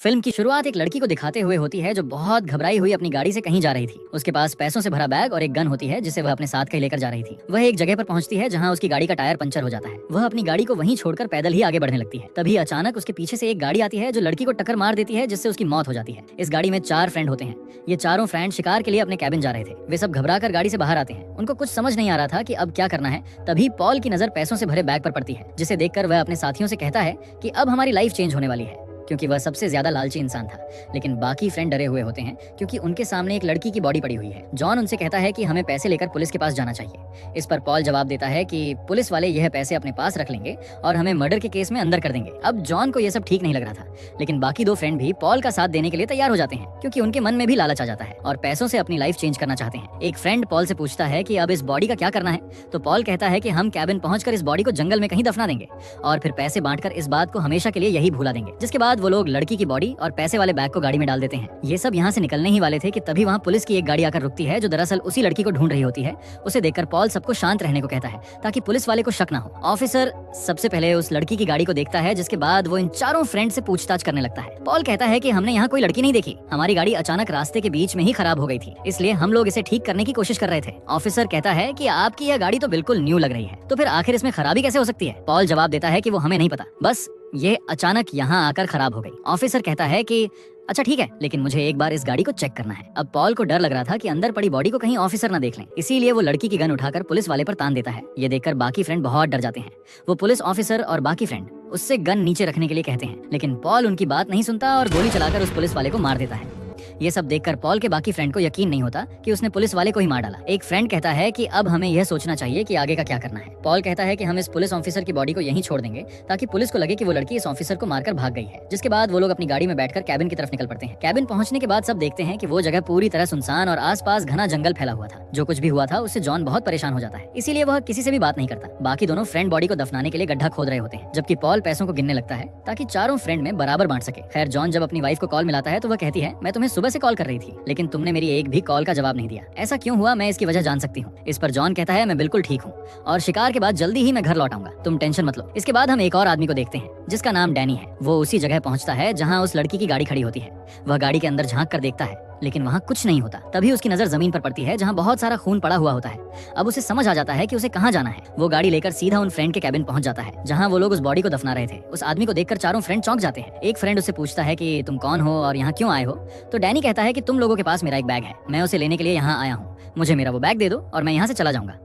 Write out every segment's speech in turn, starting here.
Film की शुरुआत एक लड़की को दिखाते हुए होती है जो बहुत घबराई हुई अपनी गाड़ी से कहीं जा रही थी। उसके पास पैसों से भरा बैग और एक गन होती है जिसे वह अपने साथ कहीं लेकर जा रही थी। वह एक जगह पर पहुंचती है जहां उसकी गाड़ी का टायर पंचर हो जाता है। वह अपनी गाड़ी को वहीं छोड़कर पैदल ही आगे बढ़ने लगती है। तभी अचानक उसके पीछे से एक गाड़ी आती है जो लड़की को टक्कर मार देती है, जिससे उसकी मौत हो जाती है। इस गाड़ी में 4 फ्रेंड होते हैं। ये चारों फ्रेंड शिकार के लिए अपने कैबिन जा रहे थे। वे सब घबरा कर गाड़ी से बाहर आते हैं। उनको कुछ समझ नहीं आ रहा था कि अब क्या करना है। तभी पॉल की नजर पैसों से भरे बैग पर पड़ती है, जिसे देखकर वह अपने साथियों से कहता है कि अब हमारी लाइफ चेंज होने वाली है, क्योंकि वह सबसे ज्यादा लालची इंसान था। लेकिन बाकी फ्रेंड डरे हुए होते हैं क्योंकि उनके सामने एक लड़की की बॉडी पड़ी हुई है। जॉन उनसे कहता है कि हमें पैसे लेकर पुलिस के पास जाना चाहिए। इस पर पॉल जवाब देता है कि पुलिस वाले यह पैसे अपने पास रख लेंगे और हमें मर्डर के केस में अंदर कर देंगे। अब जॉन को यह सब ठीक नहीं लग रहा था, लेकिन बाकी 2 फ्रेंड भी पॉल का साथ देने के लिए तैयार हो जाते हैं, क्योंकि उनके मन में भी लालच आ जाता है और पैसों से अपनी लाइफ चेंज करना चाहते हैं। एक फ्रेंड पॉल से पूछता है कि अब इस बॉडी का क्या करना है, तो पॉल कहता है कि हम कैबिन पहुंचकर इस बॉडी को जंगल में कहीं दफना देंगे और फिर पैसे बांटकर इस बात को हमेशा के लिए यही भुला देंगे। जिसके बाद वो लोग लड़की की बॉडी और पैसे वाले बैग को गाड़ी में डाल देते हैं। ये सब यहाँ से निकलने ही वाले थे कि तभी वहाँ पुलिस की एक गाड़ी आकर रुकती है जो दरअसल उसी लड़की को ढूंढ रही होती है। उसे देखकर पॉल सबको शांत रहने को कहता है ताकि पुलिस वाले को शक ना हो। ऑफिसर सबसे पहले उस लड़की की गाड़ी को देखता है, जिसके बाद वो इन चारों फ्रेंड से पूछताछ करने लगता है। पॉल कहता है कि हमने यहाँ कोई लड़की नहीं देखी, हमारी गाड़ी अचानक रास्ते के बीच में ही खराब हो गई थी, इसलिए हम लोग इसे ठीक करने की कोशिश कर रहे थे। ऑफिसर कहता है कि आपकी यह गाड़ी तो बिल्कुल न्यू लग रही है, तो फिर आखिर इसमें खराबी कैसे हो सकती है? पॉल जवाब देता है कि वो हमें नहीं पता, बस ये अचानक यहाँ आकर खराब हो गई। ऑफिसर कहता है कि अच्छा ठीक है, लेकिन मुझे एक बार इस गाड़ी को चेक करना है। अब पॉल को डर लग रहा था कि अंदर पड़ी बॉडी को कहीं ऑफिसर ना देख लें, इसीलिए वो लड़की की गन उठाकर पुलिस वाले पर तान देता है। ये देखकर बाकी फ्रेंड बहुत डर जाते हैं। वो पुलिस ऑफिसर और बाकी फ्रेंड उससे गन नीचे रखने के लिए कहते हैं, लेकिन पॉल उनकी बात नहीं सुनता और गोली चलाकर उस पुलिस वाले को मार देता है। ये सब देखकर पॉल के बाकी फ्रेंड को यकीन नहीं होता कि उसने पुलिस वाले को ही मार डाला। एक फ्रेंड कहता है कि अब हमें यह सोचना चाहिए कि आगे का क्या करना है। पॉल कहता है कि हम इस पुलिस ऑफिसर की बॉडी को यहीं छोड़ देंगे ताकि पुलिस को लगे कि वो लड़की इस ऑफिसर को मारकर भाग गई है। जिसके बाद वो लोग अपनी गाड़ी में बैठकर कैबिन की तरफ निकल पड़ते हैं। कैबिन पहुंचने के बाद सब देखते हैं कि वो जगह पूरी तरह सुनसान और आसपास घना जंगल फैला हुआ था। जो कुछ भी हुआ था उससे जॉन बहुत परेशान हो जाता है, इसीलिए वह किसी से भी बात नहीं करता। बाकी दोनों फ्रेंड बॉडी को दफनाने के लिए गड्ढा खोद रहे होते हैं, जबकि पॉल पैसों को गिनने लगता है ताकि चारों फ्रेंड में बराबर बांट सके। खैर, जॉन जब अपनी वाइफ को कॉल मिलाता है तो वह कहती है, मैं तुम्हें सुबह से कॉल कर रही थी, लेकिन तुमने मेरी एक भी कॉल का जवाब नहीं दिया। ऐसा क्यों हुआ, मैं इसकी वजह जान सकती हूँ। इस पर जॉन कहता है, मैं बिल्कुल ठीक हूँ और शिकार के बाद जल्दी ही मैं घर लौट आऊंगा, तुम टेंशन मत लो। इसके बाद हम एक और आदमी को देखते हैं जिसका नाम डैनी है। वो उसी जगह पहुंचता है जहाँ उस लड़की की गाड़ी खड़ी होती है। वह गाड़ी के अंदर झांक कर देखता है, लेकिन वहाँ कुछ नहीं होता। तभी उसकी नजर जमीन पर पड़ती है जहाँ बहुत सारा खून पड़ा हुआ होता है। अब उसे समझ आ जाता है कि उसे कहाँ जाना है। वो गाड़ी लेकर सीधा उन फ्रेंड के कैबिन पहुंच जाता है जहाँ वो लोग उस बॉडी को दफना रहे थे। उस आदमी को देखकर चारों फ्रेंड चौंक जाते हैं। एक फ्रेंड उससे पूछता है कि तुम कौन हो और यहाँ क्यों आए हो? तो डैनी कहता है कि तुम लोगों के पास मेरा एक बैग है, मैं उसे लेने के लिए यहाँ आया हूँ, मुझे मेरा वो बैग दे दो और मैं यहाँ से चला जाऊंगा।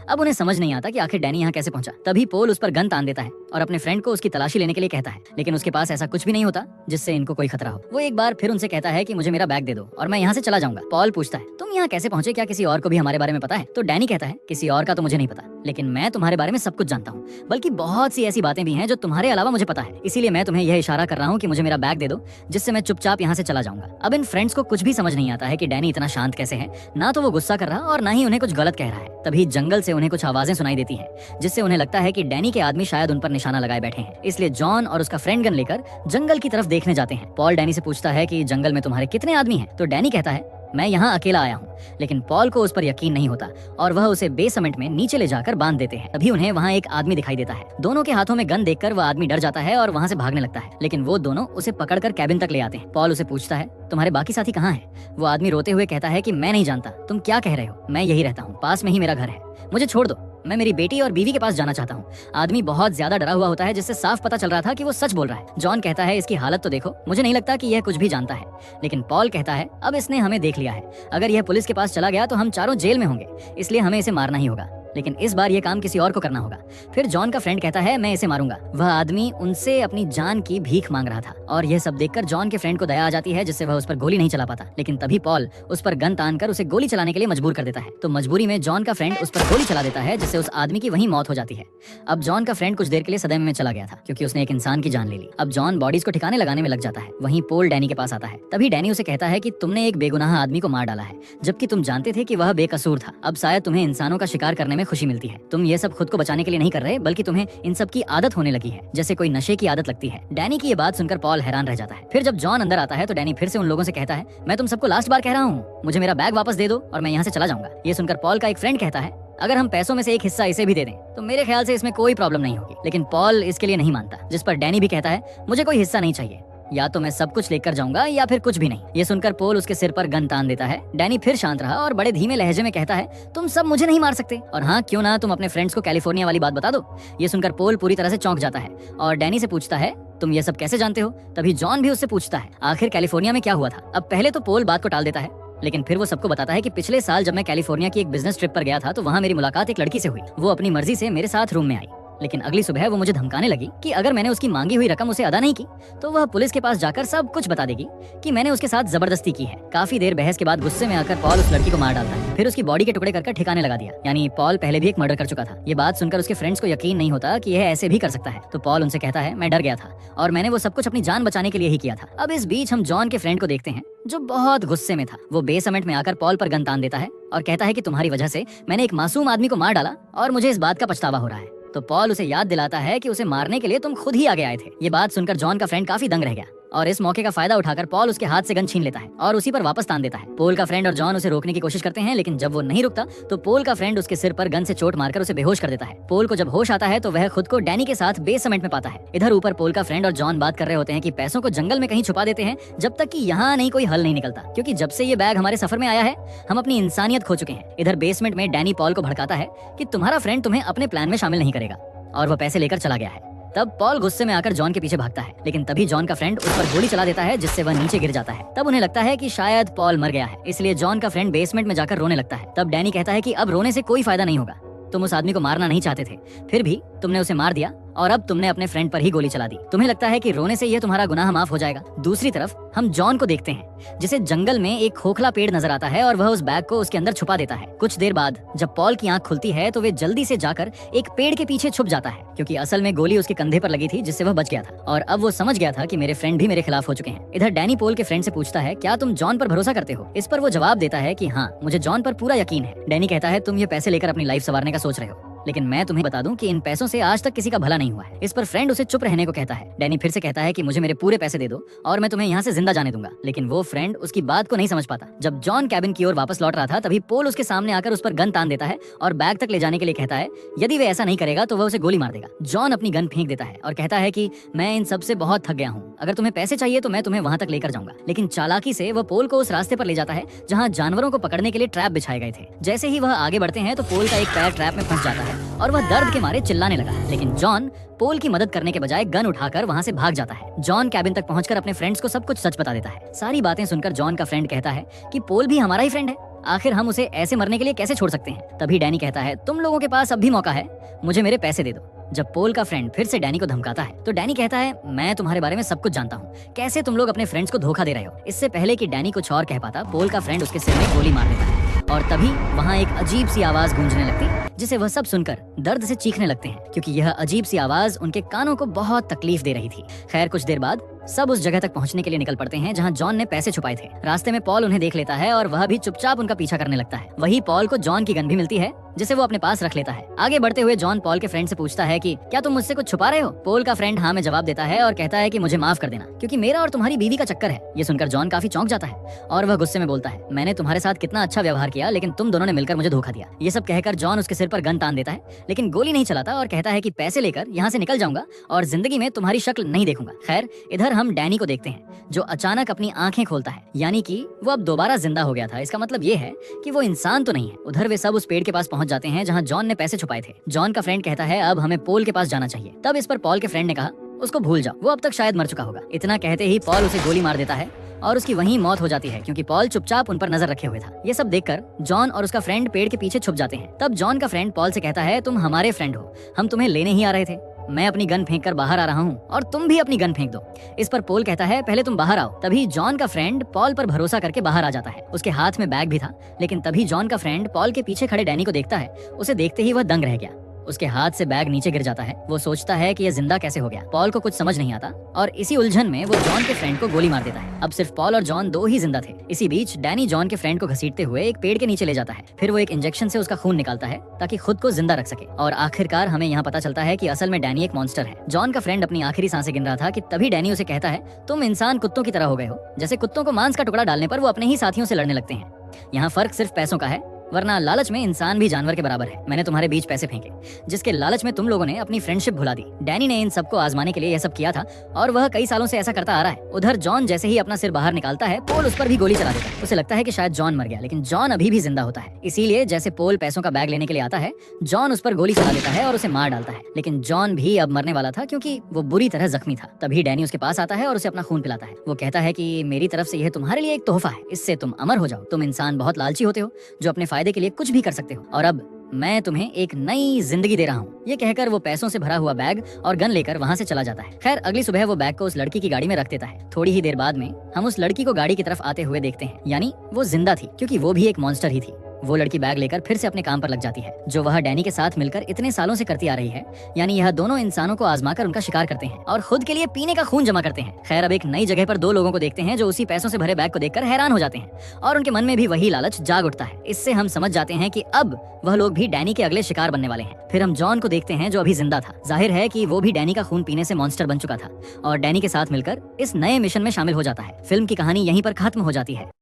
अब उन्हें समझ नहीं आता कि आखिर डैनी यहाँ कैसे पहुंचा। तभी पोल उस पर गन तान देता है और अपने फ्रेंड को उसकी तलाशी लेने के लिए कहता है, लेकिन उसके पास ऐसा कुछ भी नहीं होता जिससे इनको कोई खतरा हो। वो एक बार फिर उनसे कहता है कि मुझे मेरा बैग दे दो और मैं यहाँ से चला जाऊंगा। पॉल पूछता है, तुम यहाँ कैसे पहुंचे, क्या किसी और को भी हमारे बारे में पता है? तो डैनी कहता है, किसी और का तो मुझे नहीं पता, लेकिन मैं तुम्हारे बारे में सब कुछ जानता हूँ, बल्कि बहुत सी ऐसी बातें भी हैं जो तुम्हारे अलावा मुझे पता है, इसीलिए मैं तुम्हें यह इशारा कर रहा हूँ कि मुझे मेरा बैग दे दो, जिससे मैं चुपचाप यहाँ से चला जाऊंगा। अब इन फ्रेंड्स को कुछ भी समझ नहीं आता है कि डैनी इतना शांत कैसे है, ना तो वो गुस्सा कर रहा और ना ही उन्हें कुछ गलत कह रहा है। तभी जंगल से उन्हें कुछ आवाजें सुनाई देती हैं, जिससे उन्हें लगता है कि डैनी के आदमी शायद उन पर निशाना लगाए बैठे हैं। इसलिए जॉन और उसका फ्रेंड गन लेकर जंगल की तरफ देखने जाते हैं। पॉल डैनी से पूछता है कि जंगल में तुम्हारे कितने आदमी हैं? तो डैनी कहता है, मैं यहाँ अकेला आया हूँ, लेकिन पॉल को उस पर यकीन नहीं होता और वह उसे बेसमेंट में नीचे ले जाकर बांध देते हैं। तभी उन्हें वहाँ एक आदमी दिखाई देता है। दोनों के हाथों में गन देखकर वह आदमी डर जाता है और वहाँ से भागने लगता है, लेकिन वो दोनों उसे पकड़कर कैबिन तक ले आते हैं। पॉल उसे पूछता है, तुम्हारे बाकी साथी कहाँ हैं? वो आदमी रोते हुए कहता है कि मैं नहीं जानता, तुम क्या कह रहे हो, मैं यही रहता हूँ, पास में ही मेरा घर है, मुझे छोड़ दो, मैं मेरी बेटी और बीवी के पास जाना चाहता हूँ। आदमी बहुत ज्यादा डरा हुआ होता है, जिससे साफ पता चल रहा था कि वो सच बोल रहा है। जॉन कहता है, इसकी हालत तो देखो, मुझे नहीं लगता कि यह कुछ भी जानता है। लेकिन पॉल कहता है, अब इसने हमें देख लिया है, अगर यह पुलिस के पास चला गया तो हम चारों जेल में होंगे, इसलिए हमें इसे मारना ही होगा, लेकिन इस बार ये काम किसी और को करना होगा। फिर जॉन का फ्रेंड कहता है, मैं इसे मारूंगा। वह आदमी उनसे अपनी जान की भीख मांग रहा था और यह सब देखकर जॉन के फ्रेंड को दया आ जाती है, जिससे वह उस पर गोली नहीं चला पाता। लेकिन तभी पॉल उस पर गन तान कर उसे गोली चलाने के लिए मजबूर कर देता है। तो मजबूरी में जॉन का फ्रेंड उस पर गोली चला देता है, जिससे उस आदमी की वहीं मौत हो जाती है। अब जॉन का फ्रेंड कुछ देर के लिए सदमे में चला गया था, क्योंकि उसने एक इंसान की जान ले ली। अब जॉन बॉडीज को ठिकाने लगाने में लग जाता है। वहीं पोल डैनी के पास आता है। तभी डैनी उसे कहता है कि तुमने एक बेगुनाह आदमी को मार डाला है, जबकि तुम जानते थे कि वह बेकसूर था। अब शायद तुम्हें इंसानों का शिकार करने में खुशी मिलती है। तुम ये सब खुद को बचाने के लिए नहीं कर रहे, बल्कि तुम्हें इन सब की आदत होने लगी है, जैसे कोई नशे की आदत लगती है। डैनी की ये बात सुनकर पॉल हैरान रह जाता है। फिर जब जॉन अंदर आता है तो डैनी फिर से उन लोगों से कहता है, मैं तुम सबको लास्ट बार कह रहा हूँ, मुझे मेरा बैग वापस दे दो और मैं यहाँ से चला जाऊंगा। ये सुनकर पॉल का एक फ्रेंड कहता है, अगर हम पैसों में से एक हिस्सा इसे भी दे दें तो मेरे ख्याल से इसमें कोई प्रॉब्लम नहीं होगी। लेकिन पॉल इसके लिए नहीं मानता, जिस पर डैनी भी कहता है, मुझे कोई हिस्सा नहीं चाहिए, या तो मैं सब कुछ लेकर जाऊंगा या फिर कुछ भी नहीं। ये सुनकर पॉल उसके सिर पर गन तान देता है। डैनी फिर शांत रहा और बड़े धीमे लहजे में कहता है, तुम सब मुझे नहीं मार सकते, और हाँ क्यों ना तुम अपने फ्रेंड्स को कैलिफोर्निया वाली बात बता दो। ये सुनकर पॉल पूरी तरह से चौंक जाता है और डैनी से पूछता है, तुम ये सब कैसे जानते हो? तभी जॉन भी उससे पूछता है, आखिर कैलिफोर्निया में क्या हुआ था? अब पहले तो पॉल बात को टाल देता है, लेकिन फिर वो सबको बताता है कि पिछले साल जब मैं कैलिफोर्निया की एक बिजनेस ट्रिप पर गया था तो वहाँ मेरी मुलाकात एक लड़की से हुई। वो अपनी मर्जी से मेरे साथ रूम में आई, लेकिन अगली सुबह वो मुझे धमकाने लगी कि अगर मैंने उसकी मांगी हुई रकम उसे अदा नहीं की तो वह पुलिस के पास जाकर सब कुछ बता देगी कि मैंने उसके साथ जबरदस्ती की है। काफी देर बहस के बाद गुस्से में आकर पॉल उस लड़की को मार डालता है, फिर उसकी बॉडी के टुकड़े कर ठिकाने लगा दिया। यानी पॉल पहले भी एक मर्डर कर चुका था। ये बात सुनकर उसके फ्रेंड्स को यकीन नहीं होता कि यह ऐसे भी कर सकता है। तो पॉल उनसे कहता है, मैं डर गया था और मैंने वो सब कुछ अपनी जान बचाने के लिए ही किया था। अब इस बीच हम जॉन के फ्रेंड को देखते हैं जो बहुत गुस्से में था। वो बेसमेंट में आकर पॉल पर गन तान देता है और कहता है कि तुम्हारी वजह से मैंने एक मासूम आदमी को मार डाला और मुझे इस बात का पछतावा हो रहा है। तो पॉल उसे याद दिलाता है कि उसे मारने के लिए तुम खुद ही आगे आए थे। ये बात सुनकर जॉन का फ्रेंड काफी दंग रह गया और इस मौके का फायदा उठाकर पॉल उसके हाथ से गन छीन लेता है और उसी पर वापस तान देता है। पॉल का फ्रेंड और जॉन उसे रोकने की कोशिश करते हैं, लेकिन जब वो नहीं रुकता तो पॉल का फ्रेंड उसके सिर पर गन से चोट मारकर उसे बेहोश कर देता है। पॉल को जब होश आता है तो वह खुद को डैनी के साथ बेसमेंट में पाता है। इधर ऊपर पॉल का फ्रेंड और जॉन बात कर रहे होते हैं कि पैसों को जंगल में कहीं छुपा देते हैं जब तक कि यहाँ नहीं कोई हल नहीं निकलता, क्योंकि जब से ये बैग हमारे सफर में आया है हम अपनी इंसानियत खो चुके हैं। इधर बेसमेंट में डैनी पॉल को भड़काता है कि तुम्हारा फ्रेंड तुम्हें अपने प्लान में शामिल नहीं करेगा, और वह पैसे लेकर चला गया है। तब पॉल गुस्से में आकर जॉन के पीछे भागता है, लेकिन तभी जॉन का फ्रेंड उस पर गोली चला देता है जिससे वह नीचे गिर जाता है। तब उन्हें लगता है कि शायद पॉल मर गया है, इसलिए जॉन का फ्रेंड बेसमेंट में जाकर रोने लगता है। तब डैनी कहता है कि अब रोने से कोई फायदा नहीं होगा, तुम उस आदमी को मारना नहीं चाहते थे, फिर भी तुमने उसे मार दिया और अब तुमने अपने फ्रेंड पर ही गोली चला दी। तुम्हें लगता है कि रोने से यह तुम्हारा गुनाह माफ हो जाएगा। दूसरी तरफ हम जॉन को देखते हैं जिसे जंगल में एक खोखला पेड़ नजर आता है और वह उस बैग को उसके अंदर छुपा देता है। कुछ देर बाद जब पॉल की आंख खुलती है तो वे जल्दी से जाकर एक पेड़ के पीछे छुप जाता है, क्योंकि असल में गोली उसके कंधे पर लगी थी जिससे वह बच गया था और अब वो समझ गया था कि मेरे फ्रेंड भी मेरे खिलाफ हो चुके हैं। इधर डैनी पॉल के फ्रेंड से पूछता है, क्या तुम जॉन पर भरोसा करते हो? इस पर वो जवाब देता है कि हाँ, मुझे जॉन पर पूरा यकीन है। डैनी कहता है, तुम ये पैसे लेकर अपनी लाइफ संवारने का सोच रहे हो, लेकिन मैं तुम्हें बता दूं कि इन पैसों से आज तक किसी का भला नहीं हुआ है। इस पर फ्रेंड उसे चुप रहने को कहता है। डैनी फिर से कहता है कि मुझे मेरे पूरे पैसे दे दो और मैं तुम्हें यहाँ से जिंदा जाने दूंगा, लेकिन वो फ्रेंड उसकी बात को नहीं समझ पाता। जब जॉन कैबिन की ओर वापस लौट रहा था तभी पॉल उसके सामने आकर उस पर गन तान देता है और बैग तक ले जाने के लिए कहता है, यदि वे ऐसा नहीं करेगा तो वह उसे गोली मार देगा। जॉन अपनी गन फेंक देता है और कहता है कि मैं इन सब से बहुत थक गया हूँ, अगर तुम्हें पैसे चाहिए तो मैं तुम्हें वहां तक लेकर जाऊंगा। लेकिन चालाकी से वह पॉल को उस रास्ते पर ले जाता है जहाँ जानवरों को पकड़ने के लिए ट्रैप बिछाए गए थे। जैसे ही वह आगे बढ़ते हैं तो पॉल का एक पैर ट्रैप में फंस जाता है और वह दर्द के मारे चिल्लाने लगा, लेकिन जॉन पॉल की मदद करने के बजाय गन उठाकर वहां से भाग जाता है। जॉन कैबिन तक पहुंचकर अपने फ्रेंड्स को सब कुछ सच बता देता है। सारी बातें सुनकर जॉन का फ्रेंड कहता है कि पॉल भी हमारा ही फ्रेंड है, आखिर हम उसे ऐसे मरने के लिए कैसे छोड़ सकते हैं। तभी डैनी कहता है, तुम लोगों के पास अब भी मौका है, मुझे मेरे पैसे दे दो। जब पॉल का फ्रेंड फिर से डैनी को धमकाता है तो डैनी कहता है, मैं तुम्हारे बारे में सब कुछ जानता हूँ, कैसे तुम लोग अपने फ्रेंड्स को धोखा दे रहे हो। इससे पहले कि डैनी कुछ और कह पाता, पॉल का फ्रेंड उसके सिर में गोली मार देता है और तभी वहाँ एक अजीब सी आवाज गूंजने लगती जिसे वह सब सुनकर दर्द से चीखने लगते हैं, क्योंकि यह अजीब सी आवाज उनके कानों को बहुत तकलीफ दे रही थी। खैर कुछ देर बाद सब उस जगह तक पहुंचने के लिए निकल पड़ते हैं जहां जॉन ने पैसे छुपाए थे। रास्ते में पॉल उन्हें देख लेता है और वह भी चुपचाप उनका पीछा करने लगता है। वही पॉल को जॉन की गन भी मिलती है जिसे वो अपने पास रख लेता है। आगे बढ़ते हुए जॉन पॉल के फ्रेंड से पूछता है कि क्या तुम मुझसे कुछ छुपा रहे हो? पॉल का फ्रेंड हाँ में जवाब देता है और कहता है कि मुझे माफ कर देना, क्योंकि मेरा और तुम्हारी बीवी का चक्कर है। ये सुनकर जॉन काफी चौंक जाता है और वह गुस्से में बोलता है, मैंने तुम्हारे साथ कितना अच्छा व्यवहार किया, लेकिन तुम दोनों ने मिलकर मुझे धोखा दिया। ये सब कहकर जॉन उसके सिर पर गन तान देता है, लेकिन गोली नहीं चलाता और कहता है कि पैसे लेकर यहाँ से निकल जाऊंगा और जिंदगी में तुम्हारी शक्ल नहीं देखूंगा। खैर इधर हम डैनी को देखते हैं जो अचानक अपनी आंखें खोलता है, यानी कि वो अब दोबारा जिंदा हो गया था। इसका मतलब ये है कि वो इंसान तो नहीं है। उधर वे सब उस पेड़ के पास पहुंच जाते हैं जहां जॉन ने पैसे छुपाए थे। जॉन का फ्रेंड कहता है, अब हमें पॉल के पास जाना चाहिए। तब इस पर पॉल के फ्रेंड ने कहा, उसको भूल जाओ, वो अब तक शायद मर चुका होगा। इतना कहते ही पॉल उसे गोली मार देता है और उसकी वहीं मौत हो जाती है, क्योंकि पॉल चुपचाप उन पर नजर रखे हुए था। ये सब देखकर जॉन और उसका फ्रेंड पेड़ के पीछे छुप जाते हैं। तब जॉन का फ्रेंड पॉल से कहता है, तुम हमारे फ्रेंड हो, हम तुम्हें लेने ही आ रहे थे। मैं अपनी गन फेंक कर बाहर आ रहा हूँ और तुम भी अपनी गन फेंक दो। इस पर पॉल कहता है, पहले तुम बाहर आओ। तभी जॉन का फ्रेंड पॉल पर भरोसा करके बाहर आ जाता है। उसके हाथ में बैग भी था, लेकिन तभी जॉन का फ्रेंड पॉल के पीछे खड़े डैनी को देखता है। उसे देखते ही वह दंग रह गया। उसके हाथ से बैग नीचे गिर जाता है। वो सोचता है कि यह जिंदा कैसे हो गया। पॉल को कुछ समझ नहीं आता और इसी उलझन में वो जॉन के फ्रेंड को गोली मार देता है। अब सिर्फ पॉल और जॉन दो ही जिंदा थे। इसी बीच डैनी जॉन के फ्रेंड को घसीटते हुए एक पेड़ के नीचे ले जाता है। फिर वो एक इंजेक्शन से उसका खून निकालता है ताकि खुद को जिंदा रख सके। और आखिरकार हमें यहाँ पता चलता है कि असल में डैनी एक मॉन्स्टर है। जॉन का फ्रेंड अपनी आखिरी सांसें गिन रहा था कि तभी डैनी उसे कहता है, तुम इंसान कुत्तों की तरह हो गए हो। जैसे कुत्तों को मांस का टुकड़ा डालने पर वो अपने ही साथियों से लड़ने लगते हैं। यहाँ फर्क सिर्फ पैसों का है। वरना लालच में इंसान भी जानवर के बराबर है। मैंने तुम्हारे बीच पैसे फेंके, जिसके लालच में तुम लोगों ने अपनी फ्रेंडशिप भुला दी। डैनी ने इन सबको आजमाने के लिए यह सब किया था और वह कई सालों से ऐसा करता आ रहा है। उधर जॉन जैसे ही अपना सिर बाहर निकालता है, पोल उस पर भी गोली चला देता है। उसे लगता है कि शायद जॉन मर गया, लेकिन जॉन अभी भी जिंदा होता है। इसीलिए जैसे पोल पैसों का बैग लेने के लिए आता है, जॉन उस पर गोली चला देता है और उसे मार डालता है। लेकिन जॉन भी अब मरने वाला था क्योंकि वो बुरी तरह जख्मी था। तभी डैनी उसके पास आता है और उसे अपना खून पिलाता है। वो कहता है कि मेरी तरफ से यह तुम्हारे लिए एक तोहफा है, इससे तुम अमर हो जाओ। तुम इंसान बहुत लालची होते हो जो अपने फायदे के लिए कुछ भी कर सकते हो, और अब मैं तुम्हें एक नई जिंदगी दे रहा हूँ। ये कहकर वो पैसों से भरा हुआ बैग और गन लेकर वहाँ से चला जाता है। खैर अगली सुबह वो बैग को उस लड़की की गाड़ी में रख देता है। थोड़ी ही देर बाद में हम उस लड़की को गाड़ी की तरफ आते हुए देखते हैं, यानी वो जिंदा थी क्योंकि वो भी एक मॉन्स्टर ही थी। वो लड़की बैग लेकर फिर से अपने काम पर लग जाती है, जो वह डैनी के साथ मिलकर इतने सालों से करती आ रही है। यानी यह दोनों इंसानों को आजमाकर उनका शिकार करते हैं और खुद के लिए पीने का खून जमा करते हैं। खैर अब एक नई जगह पर दो लोगों को देखते हैं जो उसी पैसों से भरे बैग को देखकर हैरान हो जाते हैं और उनके मन में भी वही लालच जाग उठता है। इससे हम समझ जाते हैं कि अब वह लोग भी डैनी के अगले शिकार बनने वाले हैं। फिर हम जॉन को देखते हैं जो अभी जिंदा था। जाहिर है कि वो भी डैनी का खून पीने से मॉन्स्टर बन चुका था और डैनी के साथ मिलकर इस नए मिशन में शामिल हो जाता है। फिल्म की कहानी यहीं पर खत्म हो जाती है।